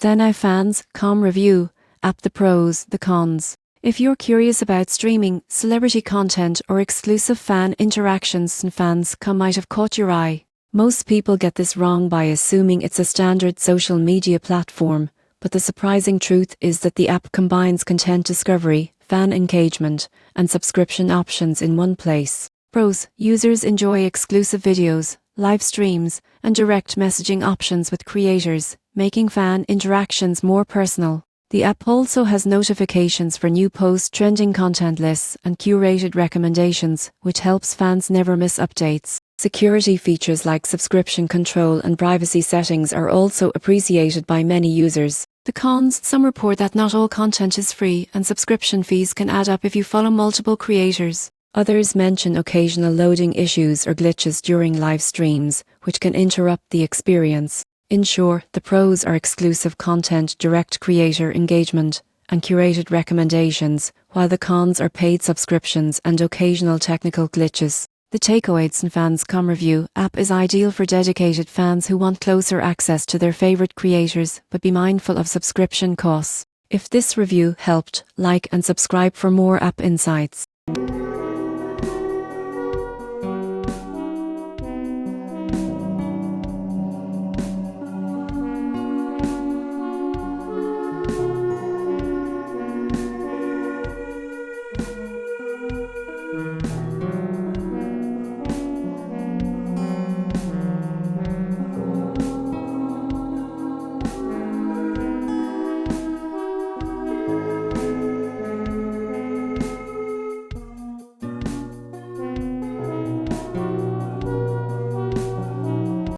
CnFanscom review, app the pros, the cons. If you're curious about streaming, celebrity content or exclusive fan interactions, CnFanscom might have caught your eye. Most people get this wrong by assuming it's a standard social media platform, but the surprising truth is that the app combines content discovery, fan engagement, and subscription options in one place. Pros: users enjoy exclusive videos, live streams, and direct messaging options with creators, making fan interactions more personal. The app also has notifications for new posts, trending content lists, and curated recommendations, which helps fans never miss updates. Security features like subscription control and privacy settings are also appreciated by many users. The cons: some report that not all content is free and subscription fees can add up if you follow multiple creators. Others mention occasional loading issues or glitches during live streams, which can interrupt the experience. In short, the pros are exclusive content, direct creator engagement, and curated recommendations, while the cons are paid subscriptions and occasional technical glitches. The takeaway: CnFanscom review app is ideal for dedicated fans who want closer access to their favorite creators, but be mindful of subscription costs. If this review helped, like and subscribe for more app insights.